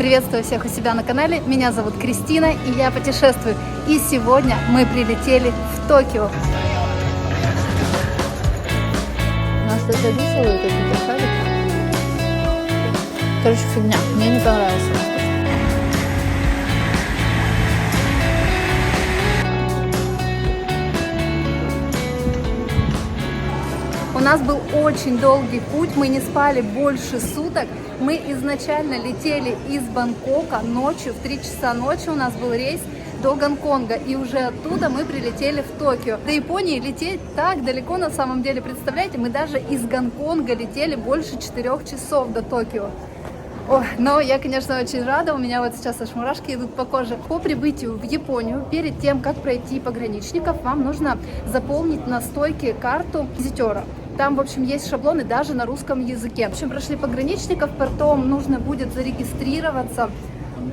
Приветствую всех у себя на канале, меня зовут Кристина и я путешествую. И сегодня мы прилетели в Токио. Нас тут записывают какие-то шарики. Короче, фигня. Мне не понравился. У нас был очень долгий путь, мы не спали больше суток. Мы изначально летели из Бангкока ночью, в 3 часа ночи у нас был рейс до Гонконга. И уже оттуда мы прилетели в Токио. До Японии лететь так далеко на самом деле. Представляете, мы даже из Гонконга летели больше 4 часов до Токио. Ой, но я, конечно, очень рада, у меня вот сейчас аж мурашки идут по коже. По прибытию в Японию, перед тем, как пройти пограничников, вам нужно заполнить на стойке карту визитера. Там, в общем, есть шаблоны даже на русском языке. В общем, прошли пограничников, потом нужно будет зарегистрироваться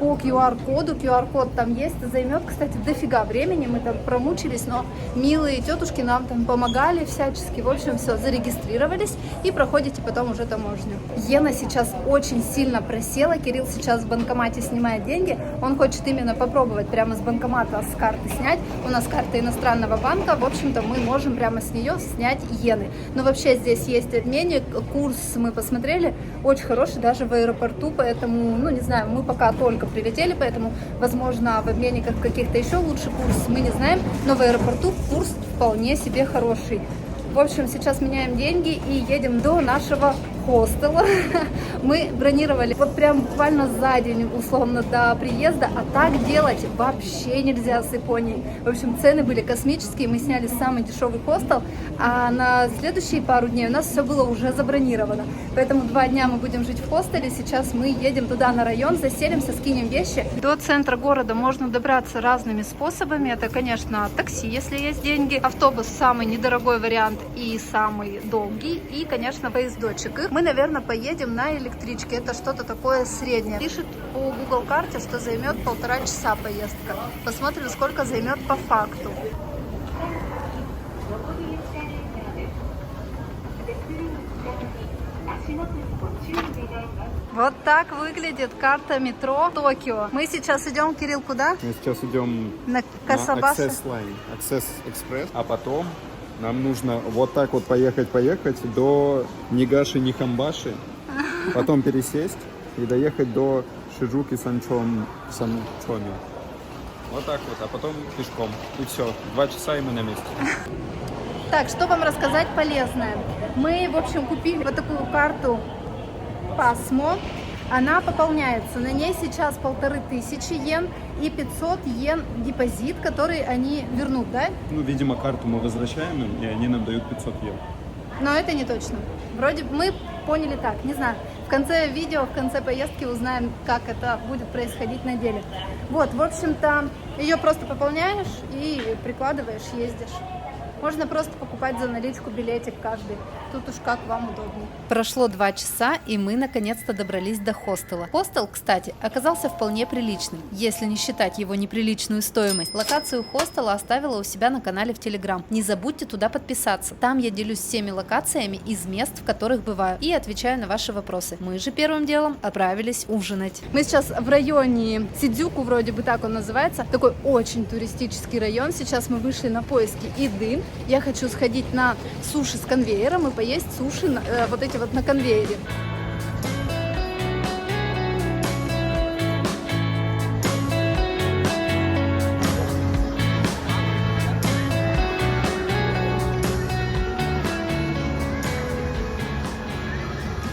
по QR-коду. QR-код там есть, займет, кстати, дофига времени. Мы там промучились, но милые тетушки нам там помогали всячески. В общем, все, зарегистрировались и проходите потом уже таможню. Иена сейчас очень сильно просела. Кирилл сейчас в банкомате снимает деньги. Он хочет именно попробовать прямо с банкомата, с карты снять. У нас карта иностранного банка. В общем-то, мы можем прямо с нее снять иены. Но вообще здесь есть обменник. Курс мы посмотрели. Очень хороший, даже в аэропорту. Поэтому, ну, не знаю, мы пока только прилетели, поэтому, возможно, в обменниках каких-то еще лучше курс, мы не знаем, но в аэропорту курс вполне себе хороший. В общем, сейчас меняем деньги и едем до нашего хостела. Мы бронировали вот прям буквально за день, условно, до приезда, а так делать вообще нельзя с Японией. В общем, цены были космические, мы сняли самый дешевый хостел, а на следующие пару дней у нас все было уже забронировано. Поэтому 2 дня мы будем жить в хостеле, сейчас мы едем туда на район, заселимся, скинем вещи. До центра города можно добраться разными способами. Это, конечно, такси, если есть деньги, автобус самый недорогой вариант и самый долгий, и, конечно, поездочек. Мы, наверное, поедем на электричке. Это что-то такое среднее. Пишет по Google карте, что займет 1,5 часа поездка. Посмотрим, сколько займет по факту. Вот так выглядит карта метро Токио. Мы сейчас идем, Кирилл, куда? Мы сейчас идем на Касабаса. Access Line, Access Express, а потом нам нужно вот так вот поехать до Нигаши-Нихамбаши, потом пересесть и доехать до Шиджуки-Санчоми. Вот так вот, а потом пешком. И все, 2 часа и мы на месте. Так, что вам рассказать полезное? Мы, в общем, купили вот такую карту Pasmo. Она пополняется. На ней сейчас 1500 йен и 500 йен депозит, который они вернут, да? Ну, видимо, карту мы возвращаем им, и они нам дают 500 йен. Но это не точно. Вроде мы поняли так, не знаю. В конце видео, в конце поездки узнаем, как это будет происходить на деле. Вот, в общем-то, ее просто пополняешь и прикладываешь, ездишь. Можно просто покупать за наличку билетик каждый. Тут уж как вам удобнее. Прошло 2 часа, и мы наконец-то добрались до хостела. Хостел, кстати, оказался вполне приличным, если не считать его неприличную стоимость. Локацию хостела оставила у себя на канале в Telegram. Не забудьте туда подписаться. Там я делюсь всеми локациями из мест, в которых бываю, и отвечаю на ваши вопросы. Мы же первым делом отправились ужинать. Мы сейчас в районе Сидзюку, вроде бы так он называется. Такой очень туристический район. Сейчас мы вышли на поиски еды. Я хочу сходить на суши с конвейером и поесть суши вот эти вот на конвейере.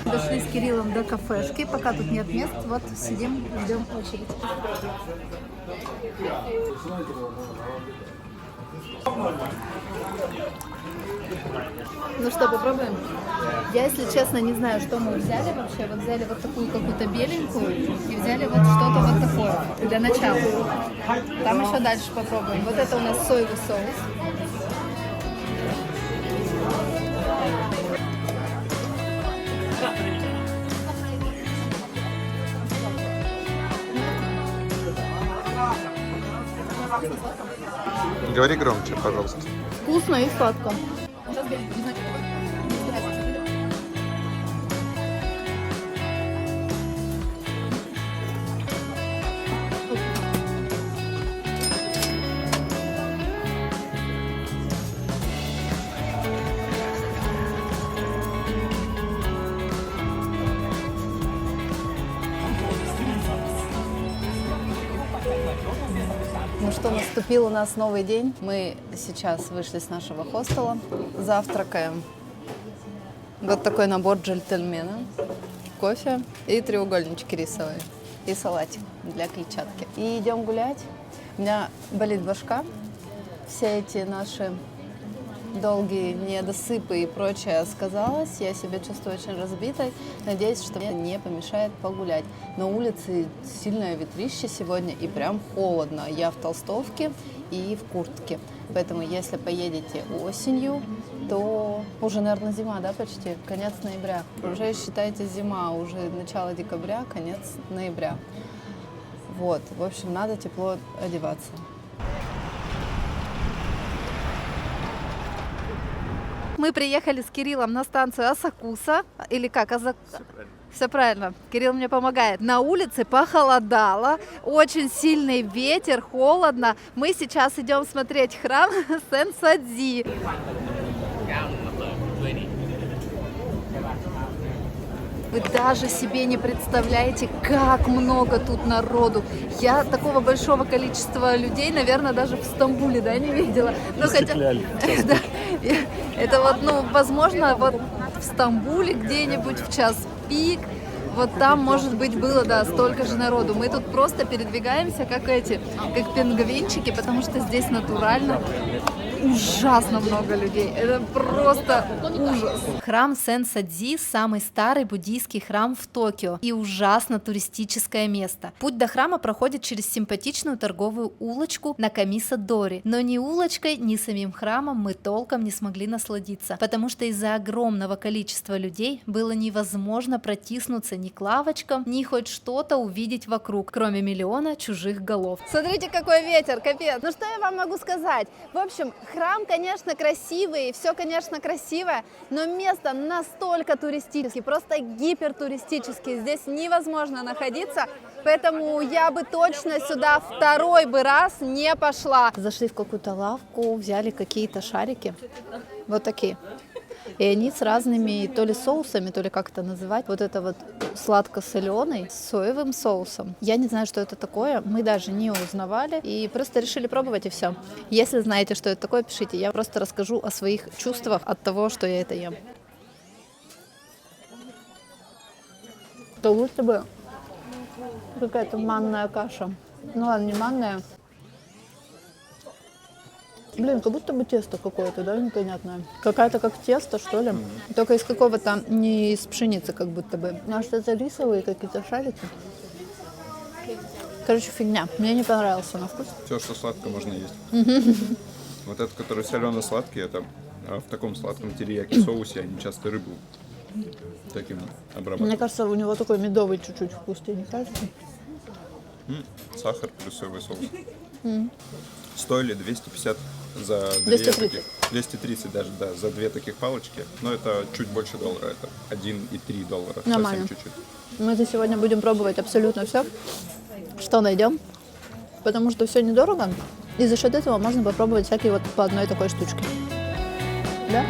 Дошли с Кириллом до кафешки, пока тут нет мест, вот сидим, ждем очередь. Ну что, попробуем? Я, если честно, не знаю, что мы взяли вообще. Вот взяли вот такую какую-то беленькую и взяли вот что-то вот такое для начала. Там еще дальше попробуем. Вот это у нас соевый соус. Говори громче, пожалуйста. Вкусно и сладко. Ну что, наступил у нас новый день. Мы сейчас вышли с нашего хостела, завтракаем. Вот такой набор джентльмена. Кофе и треугольнички рисовые. И салатик для клетчатки. И идем гулять. У меня болит башка. Все эти наши долгие недосыпы и прочее сказалось. Я себя чувствую очень разбитой. Надеюсь, что мне не помешает погулять. На улице сильное ветрище сегодня и прям холодно. Я в толстовке и в куртке. Поэтому если поедете осенью, то уже, наверное, зима, да, почти? Конец ноября. Уже считайте зима, уже начало декабря, конец ноября. Вот, в общем, надо тепло одеваться. Мы приехали с Кириллом на станцию Асакуса, или как? Все правильно. Кирилл мне помогает. На улице похолодало, очень сильный ветер, холодно. Мы сейчас идем смотреть храм Сен-Садзи. Вы даже себе не представляете, как много тут народу. Я такого большого количества людей, наверное, даже в Стамбуле, да, не видела. Ну, хотя, да, это вот, ну, возможно, вот в Стамбуле где-нибудь в час пик, вот там, может быть, было, да, столько же народу. Мы тут просто передвигаемся, как пингвинчики, потому что здесь натурально ужасно много людей. Это просто ужас. Храм Сен-Садзи – самый старый буддийский храм в Токио и ужасно туристическое место. Путь до храма проходит через симпатичную торговую улочку Накамиса-Дори, но ни улочкой, ни самим храмом мы толком не смогли насладиться, потому что из-за огромного количества людей было невозможно протиснуться ни к лавочкам, ни хоть что-то увидеть вокруг, кроме миллиона чужих голов. Смотрите, какой ветер, капец. Ну что я вам могу сказать? В общем, храм, конечно, красивый, все, конечно, красивое, но место настолько туристическое, просто гипертуристическое. Здесь невозможно находиться, поэтому я бы точно сюда второй бы раз не пошла. Зашли в какую-то лавку, взяли какие-то шарики, вот такие. И они с разными то ли соусами, то ли как это называть. Вот это вот сладко-соленый с соевым соусом. Я не знаю, что это такое. Мы даже не узнавали. И просто решили пробовать, и все. Если знаете, что это такое, пишите. Я просто расскажу о своих чувствах от того, что я это ем. То лучше бы какая-то манная каша. Ну ладно, не манная. Блин, как будто бы тесто какое-то, да, непонятное. Какая-то как тесто, что ли. Только из какого-то, не из пшеницы, как будто бы. Может, это рисовые какие-то шарики? Короче, фигня. Мне не понравился на вкус. Все, что сладко, можно есть. Вот этот, который солено-сладкий, это в таком сладком терияки соусе, они часто рыбу таким обрабатывают. Мне кажется, у него такой медовый чуть-чуть вкус, тебе не кажется? Сахар плюс соевый соус. Стоили 250 за 230. две таких. 230 даже, да, за две таких палочки. Но это чуть больше доллара, это 1,3 доллара. Нормально. Совсем чуть-чуть. Мы за сегодня будем пробовать абсолютно все, что найдем, потому что все недорого, и за счет этого можно попробовать всякие вот по одной такой штучке. Да?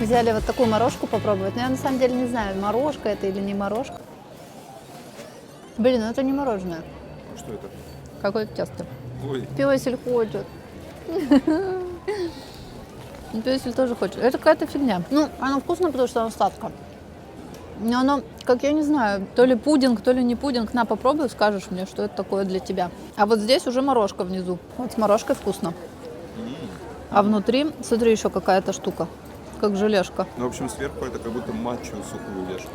Взяли вот такую морожку попробовать. Но я на самом деле не знаю, морожка это или не морожка. Блин, ну это не мороженое. Что это? Какое-то тесто. Ой. Пёсель хочет. Пёсель тоже хочет. Это какая-то фигня. Ну, оно вкусно, потому что оно сладкое. Но оно, как я не знаю, то ли пудинг, то ли не пудинг. На, попробуй, скажешь мне, что это такое для тебя. А вот здесь уже морожка внизу. Вот с морожкой вкусно. А внутри, смотри, еще какая-то штука. Как желешка. Ну, в общем, сверху это как будто матчу сухую вешают.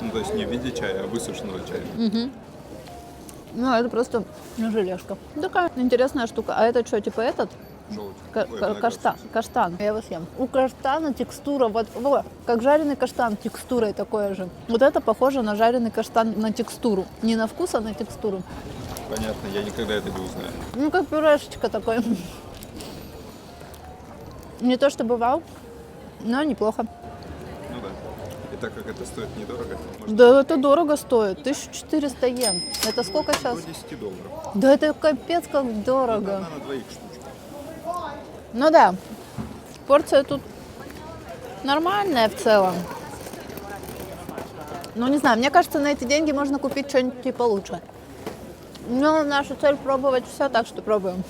Ну, то есть не в виде чая, а высушенного чая. Ну, это просто желешка. Такая интересная штука. А это что, типа этот? Желудь. Каштан. Я его съем. У каштана текстура, вот, как жареный каштан, текстурой такое же. Вот это похоже на жареный каштан на текстуру. Не на вкус, а на текстуру. Понятно, я никогда это не узнаю. Ну, как пюрешечка такой. Не то чтобы вау, но неплохо. Ну да. И так как это стоит недорого, можно Да это дорого стоит, 1400 йен. Это сколько сейчас? до $10. Да это капец как дорого. Она на двоих штучка. Ну да, порция тут нормальная в целом. Ну не знаю, мне кажется, на эти деньги можно купить что-нибудь и получше. Но наша цель пробовать все, так что пробуем,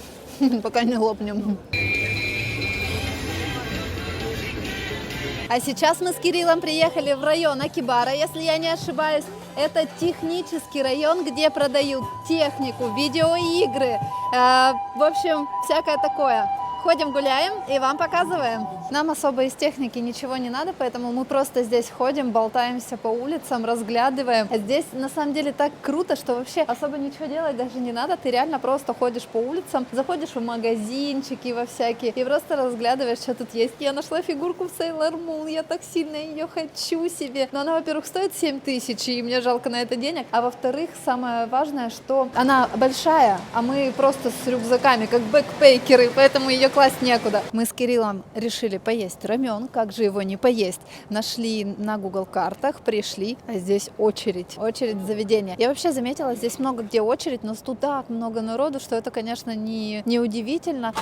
пока не лопнем. А сейчас мы с Кириллом приехали в район Акибара, если я не ошибаюсь. Это технический район, где продают технику, видеоигры, в общем, всякое такое. Ходим, гуляем и вам показываем. Нам особо из техники ничего не надо, поэтому мы просто здесь ходим, болтаемся по улицам, разглядываем. А здесь на самом деле так круто, что вообще особо ничего делать даже не надо. Ты реально просто ходишь по улицам, заходишь в магазинчики во всякие и просто разглядываешь, что тут есть. Я нашла фигурку в Sailor Moon, я так сильно ее хочу себе. Но она, во-первых, стоит 7000, и мне жалко на это денег. А во-вторых, самое важное, что она большая, а мы просто с рюкзаками, как бэкпейкеры, поэтому ее класть некуда. Мы с Кириллом решили поесть рамен, как же его не поесть. Нашли на Google картах, пришли, а здесь очередь заведения. Я вообще заметила, здесь много где очередь, но тут так много народу, что это, конечно, не удивительно.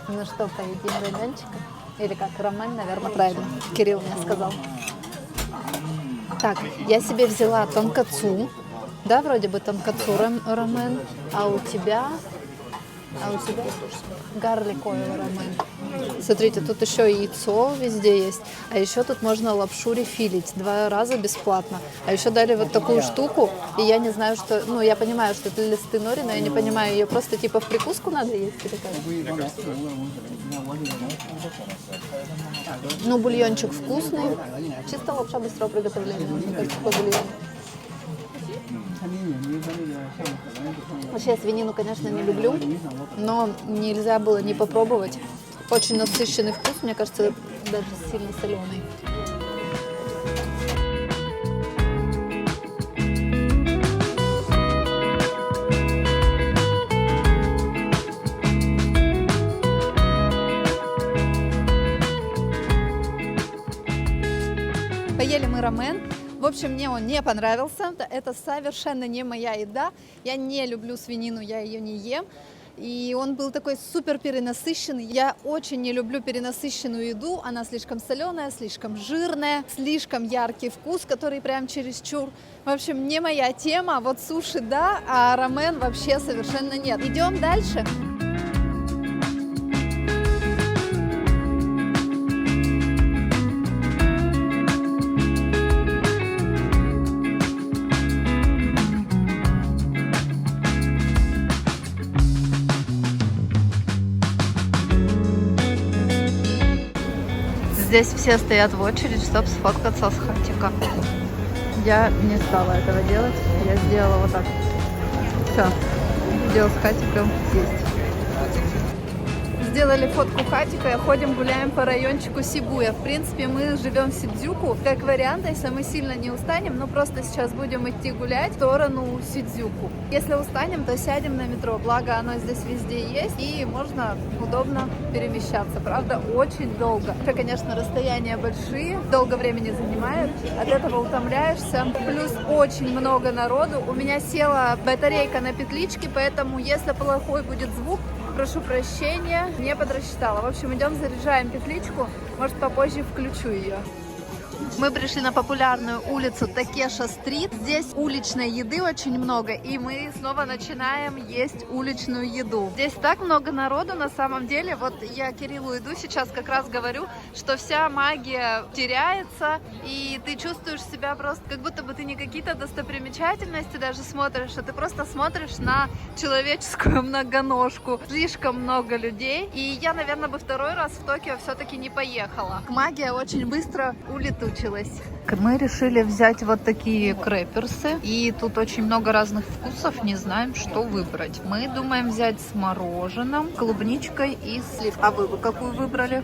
Ну что, поедим раменчика? Или как, рамен, наверное, правильно, Кирилл мне сказал. Так, я себе взяла тонкацу, да, вроде бы тонкацу рамен, а у тебя гарликовый рамен. Смотрите, тут еще и яйцо везде есть, а еще тут можно лапшу рефилить 2 раза бесплатно. А еще дали вот такую штуку, и я не знаю, что, ну, я понимаю, что это листы нори, но я не понимаю, ее просто типа в прикуску надо есть или как? Ну, бульончик вкусный, чисто лапша быстрого приготовления, мне кажется, по бульону. Вообще я свинину, конечно, не люблю, но нельзя было не попробовать. Очень насыщенный вкус, мне кажется, даже сильно соленый. Поели мы рамен. В общем, мне он не понравился. Это совершенно не моя еда. Я не люблю свинину, я ее не ем. И он был такой супер перенасыщенный. Я очень не люблю перенасыщенную еду. Она слишком соленая, слишком жирная, слишком яркий вкус, который прям чересчур. В общем, не моя тема. Вот суши да, а рамен вообще совершенно нет. Идем дальше. Здесь все стоят в очередь, чтобы сфоткаться с хатика. Я не стала этого делать, я сделала вот так. Все, дело с хатиком есть. Сделали фотку хатика и ходим, гуляем по райончику Сибуя. В принципе, мы живем в Сидзюку. Как вариант, если мы сильно не устанем, но просто сейчас будем идти гулять в сторону Сидзюку. Если устанем, то сядем на метро. Благо, оно здесь везде есть и можно удобно перемещаться. Правда, очень долго. Это, конечно, расстояния большие, долго времени занимает. От этого утомляешься. Плюс очень много народу. У меня села батарейка на петличке, поэтому если плохой будет звук, прошу прощения, не подрасчитала. В общем, идем, заряжаем петличку. Может, попозже включу ее. Мы пришли на популярную улицу Такеша-стрит. Здесь уличной еды очень много, и мы снова начинаем есть уличную еду. Здесь так много народу, на самом деле. Вот я Кириллу иду, сейчас как раз говорю, что вся магия теряется, и ты чувствуешь себя просто, как будто бы ты не какие-то достопримечательности даже смотришь, а ты просто смотришь на человеческую многоножку. Слишком много людей, и я, наверное, бы второй раз в Токио все-таки не поехала. Магия очень быстро улетучилась. Мы решили взять вот такие крэперсы, и тут очень много разных вкусов, не знаем, что выбрать. Мы думаем взять с мороженым, клубничкой и сливкой. А вы какую выбрали?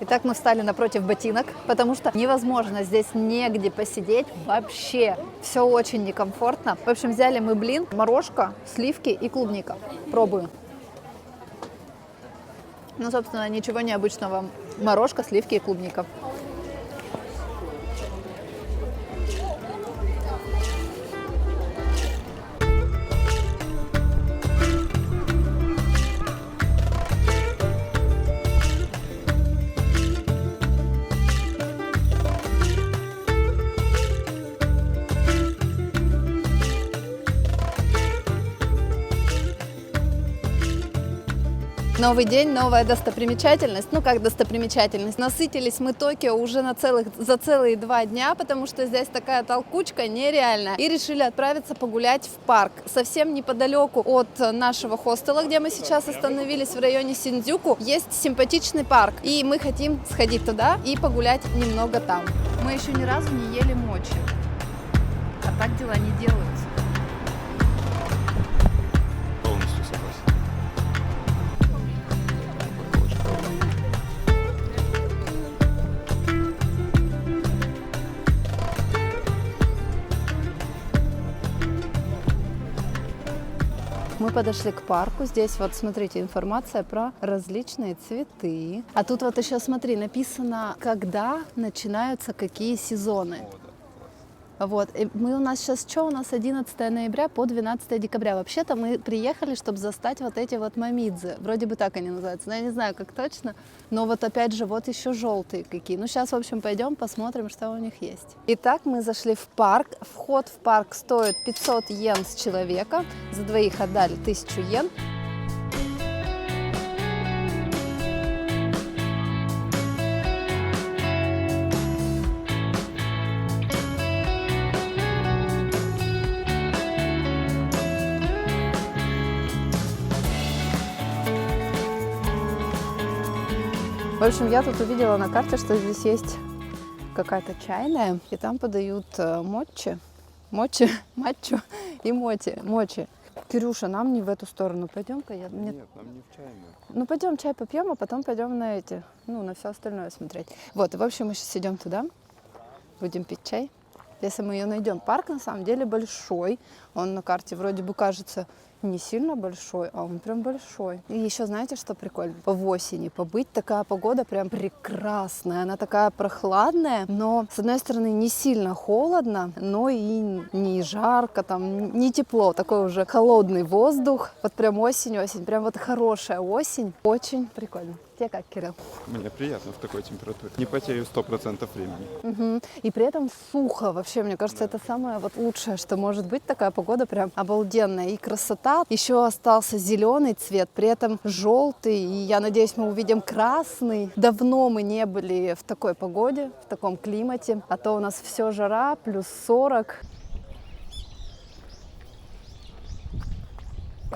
Итак, мы встали напротив ботинок, потому что невозможно здесь негде посидеть вообще. Все очень некомфортно. В общем, взяли мы блин, морожка, сливки и клубника. Пробую. Ну, собственно, ничего необычного. Морожка, сливки и клубника. Новый день, новая достопримечательность. Ну как достопримечательность? Насытились мы Токио уже за целые 2 дня, потому что здесь такая толкучка нереальная. И решили отправиться погулять в парк. Совсем неподалеку от нашего хостела, где мы сейчас остановились в районе Синдзюку, есть симпатичный парк. И мы хотим сходить туда и погулять немного там. Мы еще ни разу не ели мочи. А так дела не делаются. Полностью согласен. Мы подошли к парку. Здесь вот, смотрите, информация про различные цветы. А тут вот еще, смотри, написано, когда начинаются какие сезоны. Вот. И мы у нас сейчас что? У нас 11 ноября по 12 декабря. Вообще-то мы приехали, чтобы застать вот эти вот момидзы. Вроде бы так они называются. Но я не знаю, как точно. Но вот опять же, вот еще желтые какие. Ну, сейчас, в общем, пойдем посмотрим, что у них есть. Итак, мы зашли в парк. Вход в парк стоит 500 йен с человека. За двоих отдали 1000 йен. В общем, я тут увидела на карте, что здесь есть какая-то чайная, и там подают мочи, матчу и мочи. Кирюша, нам не в эту сторону. Пойдем-ка. Нет, нам не в чайную. Ну, пойдем чай попьем, а потом пойдем на на все остальное смотреть. Вот, и в общем, мы сейчас идем туда, будем пить чай. Если мы ее найдем. Парк на самом деле большой. Он на карте вроде бы кажется не сильно большой, а он прям большой. И еще знаете, что прикольно? В осени побыть, такая погода прям прекрасная. Она такая прохладная, но с одной стороны не сильно холодно, но и не жарко, там, не тепло. Такой уже холодный воздух. Вот прям осень, прям вот хорошая осень. Очень прикольно. Тебе как, Кирилл? Мне приятно в такой температуре. Не потею 100% времени. Угу. И при этом сухо. Вообще, мне кажется, это самое вот лучшее, что может быть. Такая погода прям обалденная. И красота. Еще остался зеленый цвет, при этом желтый. И я надеюсь, мы увидим красный. Давно мы не были в такой погоде, в таком климате. А то у нас все жара, плюс 40.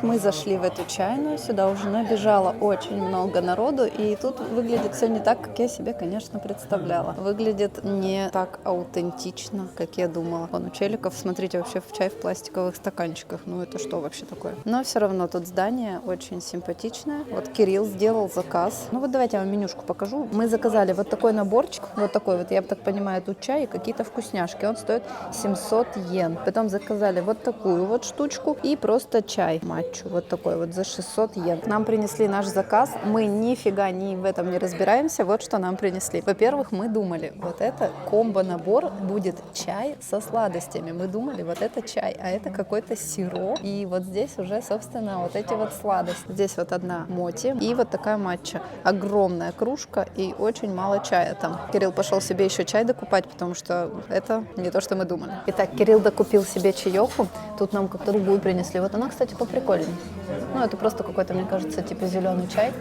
Мы зашли в эту чайную, сюда уже набежало очень много народу, и тут выглядит все не так, как я себе, конечно, представляла. Выглядит не так аутентично, как я думала. Вон у челиков, смотрите, вообще в чай в пластиковых стаканчиках. Ну это что вообще такое? Но все равно тут здание очень симпатичное. Вот Кирилл сделал заказ. Ну вот давайте я вам менюшку покажу. Мы заказали вот такой наборчик, вот такой вот, я так понимаю, тут чай и какие-то вкусняшки. Он стоит 700 йен. Потом заказали вот такую вот штучку и просто чай. Вот такой вот за 600 йен. Нам принесли наш заказ. Мы нифига в этом не разбираемся. Вот что нам принесли. Во-первых, мы думали, вот это комбо-набор будет чай со сладостями. Мы думали, вот это чай, а это какой-то сироп. И вот здесь уже, собственно, вот эти вот сладости. Здесь вот одна моти и вот такая матча. Огромная кружка и очень мало чая там. Кирилл пошел себе еще чай докупать, потому что это не то, что мы думали. Итак, Кирилл докупил себе чаеху. Тут нам как-то другую принесли. Вот она, кстати, поприкольнее. Ну, это просто какой-то, мне кажется, типа зеленый чай.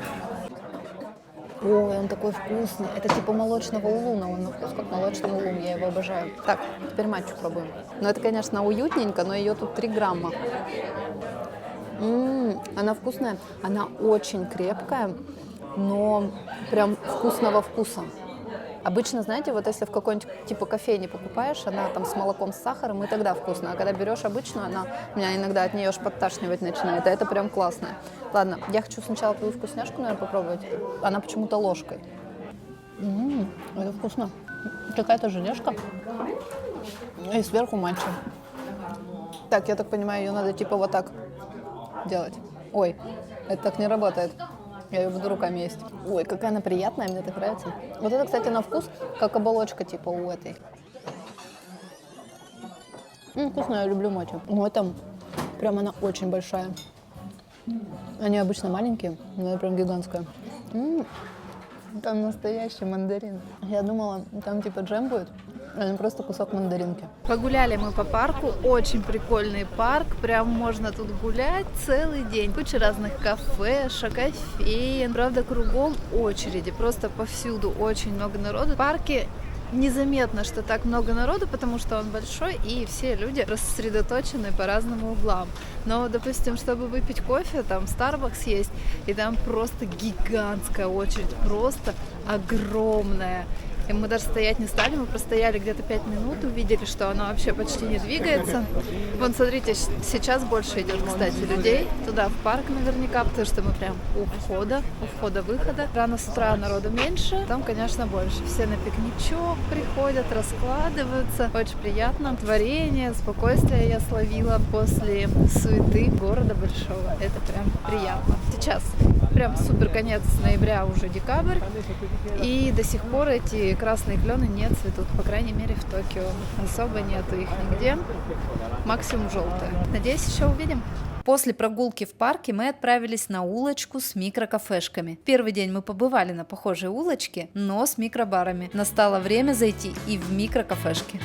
Ой, он такой вкусный. Это типа молочного улуна. Он на вкус как молочный улун. Я его обожаю. Так, теперь матчу пробуем. Ну, это, конечно, уютненько, но ее тут 3 грамма. Она вкусная. Она очень крепкая, но прям вкусного вкуса. Обычно, знаете, вот если в какой-нибудь типа кофейне покупаешь, она там с молоком, с сахаром, и тогда вкусно. А когда берешь обычную, меня иногда от нее аж подташнивать начинает. А это прям классная. Ладно, я хочу сначала твою вкусняшку, наверное, попробовать. Она почему-то ложкой. Это вкусно. Какая-то желешка. И сверху матча. Так, я так понимаю, ее надо типа вот так делать. Ой, это так не работает. Я ее буду руками есть. Ой, какая она приятная, мне так нравится. Вот это, кстати, на вкус, как оболочка типа у этой. Вкусно, я люблю матчу. Но это прям она очень большая. Они обычно маленькие, но это прям гигантская. Там настоящий мандарин. Я думала, там типа джем будет, а не просто кусок мандаринки. Погуляли мы по парку, очень прикольный парк, прям можно тут гулять целый день. Куча разных кафешек, кофеен, правда кругом очереди, просто повсюду очень много народу. В парке незаметно, что так много народу, потому что он большой и все люди рассредоточены по разным углам. Но, допустим, чтобы выпить кофе, там Starbucks есть, и там просто гигантская очередь, просто огромная. И мы даже стоять не стали, мы простояли где-то 5 минут, увидели, что она вообще почти не двигается. Вон, смотрите, сейчас больше идет, кстати, людей туда, в парк наверняка, потому что мы прям у входа-выхода. Рано с утра народу меньше, там, конечно, больше. Все на пикничок приходят, раскладываются. Очень приятно. Творение, спокойствие я словила после суеты города большого. Это прям приятно. Сейчас прям супер конец ноября, уже декабрь, и до сих пор эти красные клены не цветут, по крайней мере в Токио. Особо нету их нигде, максимум желтые. Надеюсь, еще увидим. После прогулки в парке мы отправились на улочку с микрокафешками. Первый день мы побывали на похожей улочке, но с микробарами. Настало время зайти и в микрокафешки.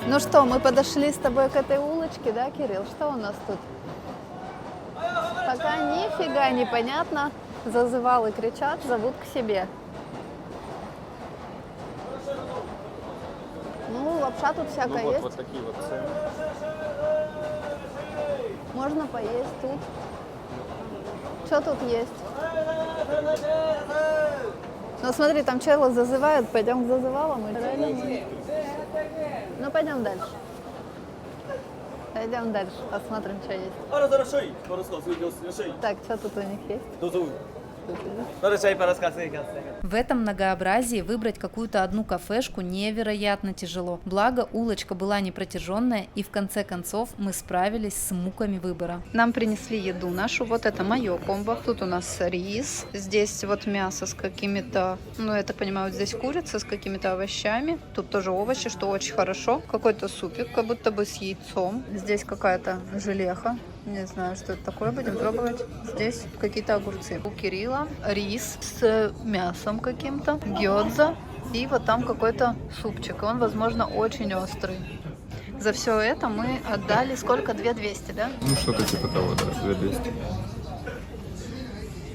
Ну что, мы подошли с тобой к этой улочке, да, Кирилл? Что у нас тут? Пока нифига непонятно. Зазывалы кричат, зовут к себе. Ну, лапша тут всякая есть. Вот такие вот цены. Можно поесть тут. Что тут есть? Ну смотри, там чела зазывают, пойдем к зазывалам. Ну пойдем дальше. Пойдем дальше, посмотрим, что есть. Так, что тут у них есть? В этом многообразии выбрать какую-то одну кафешку невероятно тяжело. Благо, улочка была не протяженная, и в конце концов мы справились с муками выбора. Нам принесли еду нашу, вот это мое комбо. Тут у нас рис, здесь вот мясо с какими-то, ну я так понимаю, вот здесь курица с какими-то овощами. Тут тоже овощи, что очень хорошо. Какой-то супик, как будто бы с яйцом. Здесь какая-то желеха. Не знаю, что это такое, будем пробовать. Здесь какие-то огурцы. У Кирилла рис с мясом каким-то, гёдза и вот там какой-то супчик. И он, возможно, очень острый. За все это мы отдали сколько? 2200, да? Ну, что-то типа того, да, 2200.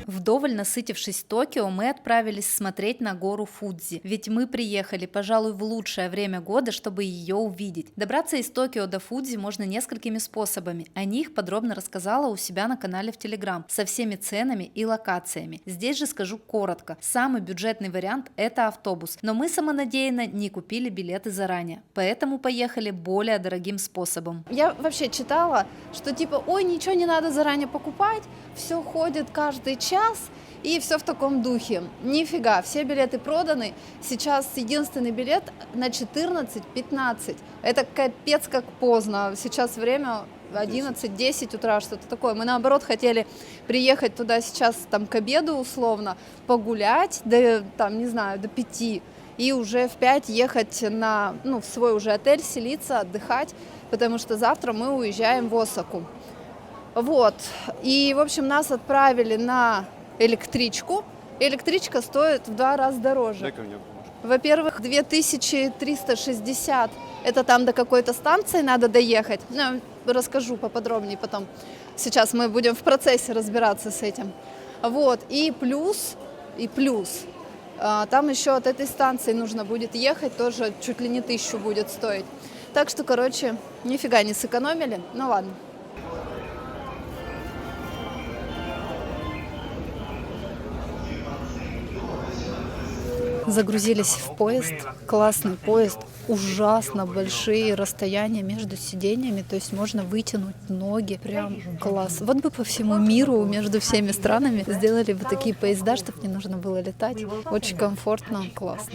Вдоволь насытившись Токио, мы отправились смотреть на гору Фудзи. Ведь мы приехали, пожалуй, в лучшее время года, чтобы ее увидеть. Добраться из Токио до Фудзи можно несколькими способами. О них подробно рассказала у себя на канале в Телеграм, со всеми ценами и локациями. Здесь же скажу коротко. Самый бюджетный вариант – это автобус. Но мы самонадеянно не купили билеты заранее. Поэтому поехали более дорогим способом. Я вообще читала, что типа, ой, ничего не надо заранее покупать, все ходит каждый час, и все в таком духе. Нифига, все билеты проданы. Сейчас единственный билет на 14:15. Это капец как поздно. Сейчас время 11-10 утра, что-то такое. Мы наоборот хотели приехать туда сейчас там к обеду условно, погулять, до, там, не знаю, до 5. И уже в 5 ехать на, в свой уже отель, селиться, отдыхать, потому что завтра мы уезжаем в Осаку. Вот. И, в общем, нас отправили на электричку. Электричка стоит в 2 раза дороже. Дай-ка мне бумажку. Во-первых, 2360. Это там до какой-то станции надо доехать. Ну, расскажу поподробнее потом. Сейчас мы будем в процессе разбираться с этим. Вот. И плюс, там еще от этой станции нужно будет ехать, тоже чуть ли не 1000 будет стоить. Так что, короче, нифига не сэкономили. Ну ладно. Загрузились в поезд. Классный поезд. Ужасно большие расстояния между сиденьями. То есть можно вытянуть ноги. Прям класс. Вот бы по всему миру, между всеми странами сделали бы такие поезда, чтобы не нужно было летать. Очень комфортно, классно.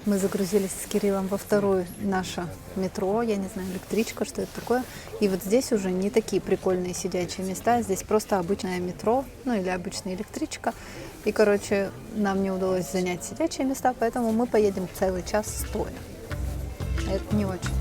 Мы загрузились с Кириллом во вторую наше метро, я не знаю, электричка, что это такое. И вот здесь уже не такие прикольные сидячие места, здесь просто обычное метро, ну или обычная электричка. И, короче, нам не удалось занять сидячие места, поэтому мы поедем целый час стоя. Это не очень.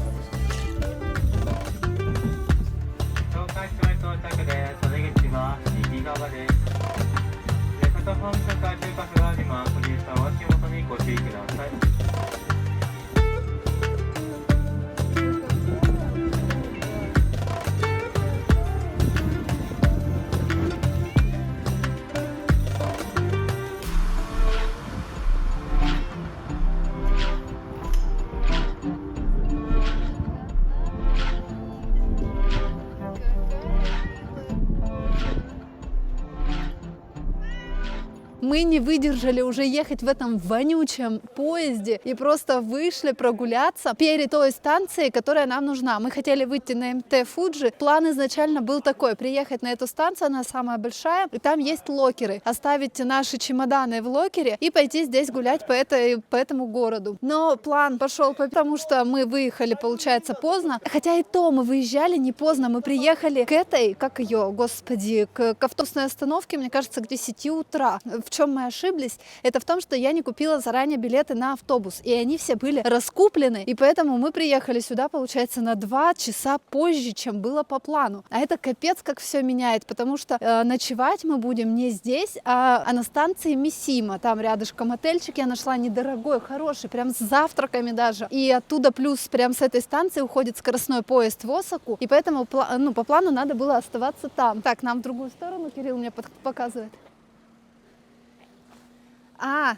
Мы не выдержали уже ехать в этом вонючем поезде и просто вышли прогуляться перед той станцией, которая нам нужна. Мы хотели выйти на МТ Фуджи. План изначально был такой: приехать на эту станцию, она самая большая, и там есть локеры. Оставить наши чемоданы в локере и пойти здесь гулять по этому городу. Но план пошел, потому что мы выехали, получается, поздно. Хотя и то мы выезжали не поздно. Мы приехали к этой, как ее, господи, к автобусной остановке, мне кажется, к 10 утра. В чем мы ошиблись? Это в том, что я не купила заранее билеты на автобус, и они все были раскуплены, и поэтому мы приехали сюда, получается, на 2 часа позже, чем было по плану. А это капец, как все меняет, потому что ночевать мы будем не здесь, а на станции Мисима. Там рядышком отельчик я нашла недорогой, хороший, прям с завтраками даже. И оттуда плюс прям с этой станции уходит скоростной поезд в Осаку, и поэтому по плану надо было оставаться там. Так, нам в другую сторону Кирилл мне показывает.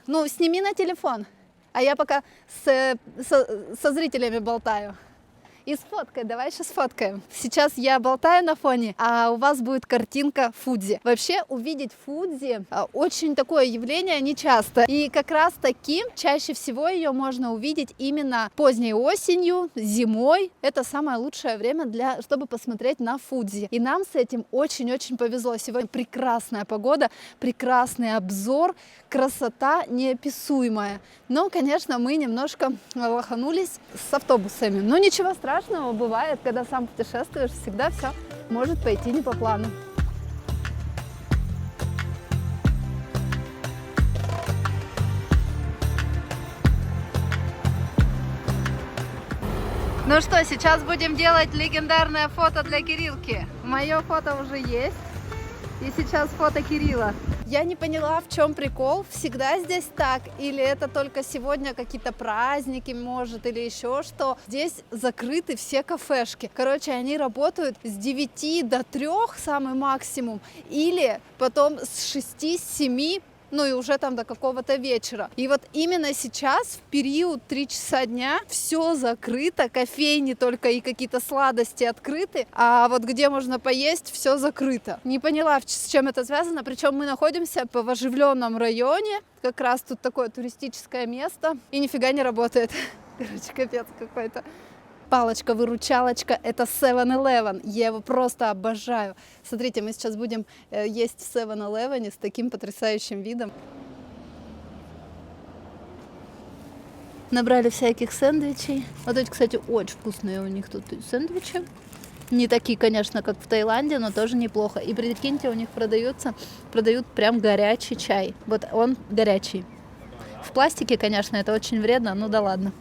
Ну сними на телефон, а я пока со зрителями болтаю. И сфоткай, давай сейчас сфоткаем. Сейчас я болтаю на фоне, а у вас будет картинка Фудзи. Вообще увидеть Фудзи очень такое явление нечасто. И как раз таки чаще всего ее можно увидеть именно поздней осенью, зимой. Это самое лучшее время чтобы посмотреть на Фудзи. И нам с этим очень-очень повезло. Сегодня прекрасная погода, прекрасный обзор, красота неописуемая. Но, конечно, мы немножко лоханулись с автобусами. Но ничего страшного. Бывает, когда сам путешествуешь, всегда все может пойти не по плану. Ну что, сейчас будем делать легендарное фото для Кириллки. Мое фото уже есть. И сейчас фото Кирилла. Я не поняла, в чем прикол. Всегда здесь так? Или это только сегодня какие-то праздники, может, или еще что? Здесь закрыты все кафешки. Короче, они работают с 9 до 3, самый максимум. Или потом с 6-7, ну и уже там до какого-то вечера. И вот именно сейчас, в период 3 часа дня, все закрыто, кофейни только и какие-то сладости открыты, а вот где можно поесть, все закрыто. Не поняла, с чем это связано, причем мы находимся в оживленном районе, как раз тут такое туристическое место, и нифига не работает. Короче, капец какой-то. Палочка-выручалочка — это 7-Eleven. Я его просто обожаю. Смотрите, мы сейчас будем есть в 7-Eleven с таким потрясающим видом. Набрали всяких сэндвичей. Вот эти, кстати, очень вкусные у них тут сэндвичи. Не такие, конечно, как в Таиланде, но тоже неплохо. И прикиньте, у них продают прям горячий чай. Вот он горячий. В пластике, конечно, это очень вредно, ну да ладно.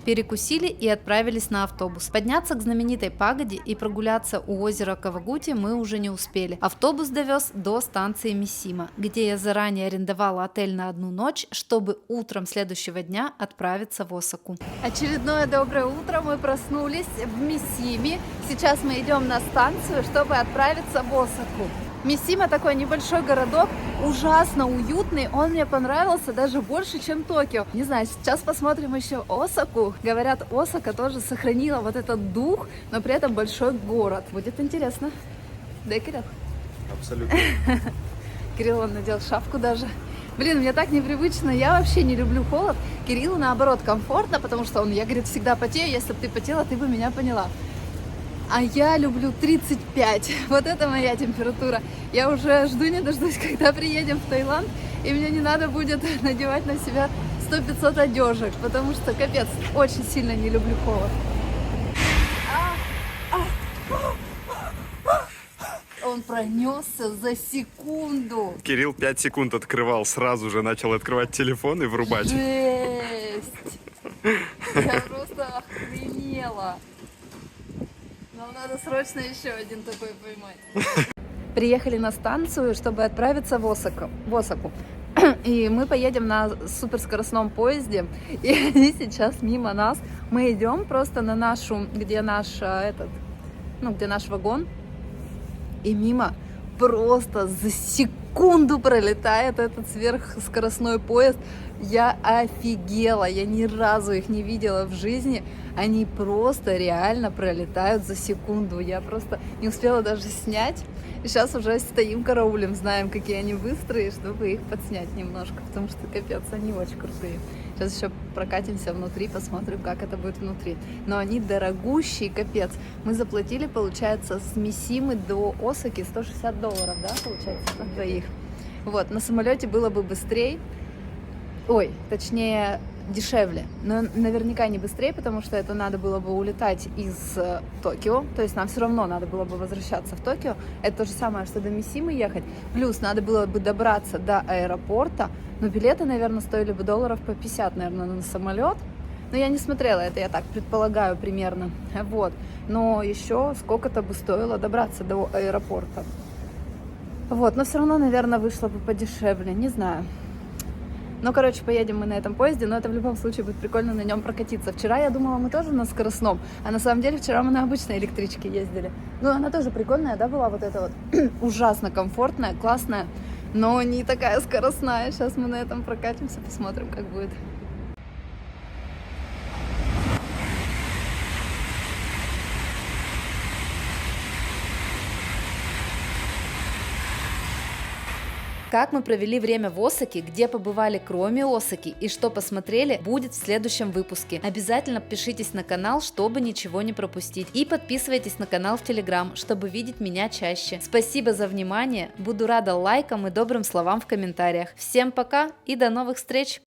Перекусили и отправились на автобус. Подняться к знаменитой пагоде и прогуляться у озера Кавагути мы уже не успели. Автобус довез до станции Мисима, где я заранее арендовала отель на 1 ночь, чтобы утром следующего дня отправиться в Осаку. Очередное доброе утро, мы проснулись в Мисиме. Сейчас мы идем на станцию, чтобы отправиться в Осаку. Мисима такой небольшой городок, ужасно уютный, он мне понравился даже больше, чем Токио. Не знаю, сейчас посмотрим еще Осаку. Говорят, Осака тоже сохранила вот этот дух, но при этом большой город. Будет интересно. Да, Кирилл? Абсолютно. Кирилл, он надел шапку даже. Блин, мне так непривычно, я вообще не люблю холод. Кириллу, наоборот, комфортно, потому что я, говорит, всегда потею. Если бы ты потела, ты бы меня поняла. А я люблю 35. Вот это моя температура. Я уже жду не дождусь, когда приедем в Таиланд, и мне не надо будет надевать на себя 100-500 одежек, потому что, капец, очень сильно не люблю холод. Он пронесся за секунду. Кирилл 5 секунд открывал, сразу же начал открывать телефон и врубать. Жесть! Я просто охренела. Нам надо срочно еще один такой поймать. Приехали на станцию, чтобы отправиться в Осаку. И мы поедем на суперскоростном поезде. И они сейчас мимо нас. Мы идем просто на нашу, где наш вагон. И мимо просто за секунду пролетает этот сверхскоростной поезд. Я офигела, я ни разу их не видела в жизни. Они просто реально пролетают за секунду. Я просто не успела даже снять. И сейчас уже стоим, караулем, знаем, какие они быстрые, чтобы их подснять немножко, потому что, капец, они очень крутые. Сейчас еще прокатимся внутри, посмотрим, как это будет внутри. Но они дорогущие, капец. Мы заплатили, получается, с Мисимы до Осаки $160, да, получается, на двоих. Вот, на самолете было бы быстрее, точнее, дешевле, но наверняка не быстрее, потому что это надо было бы улетать из Токио, то есть нам все равно надо было бы возвращаться в Токио, это то же самое, что до Мисимы ехать, плюс надо было бы добраться до аэропорта, но билеты, наверное, стоили бы долларов по 50, наверное, на самолет, но я не смотрела это, я так предполагаю примерно, вот, но еще сколько-то бы стоило добраться до аэропорта, вот, но все равно, наверное, вышло бы подешевле, не знаю. Ну, короче, поедем мы на этом поезде, но это в любом случае будет прикольно на нем прокатиться. Вчера я думала, мы тоже на скоростном, а на самом деле вчера мы на обычной электричке ездили. Ну, она тоже прикольная, да, была вот эта вот ужасно комфортная, классная, но не такая скоростная. Сейчас мы на этом прокатимся, посмотрим, как будет. Как мы провели время в Осаке, где побывали кроме Осаки и что посмотрели, будет в следующем выпуске. Обязательно подпишитесь на канал, чтобы ничего не пропустить. И подписывайтесь на канал в Telegram, чтобы видеть меня чаще. Спасибо за внимание, буду рада лайкам и добрым словам в комментариях. Всем пока и до новых встреч!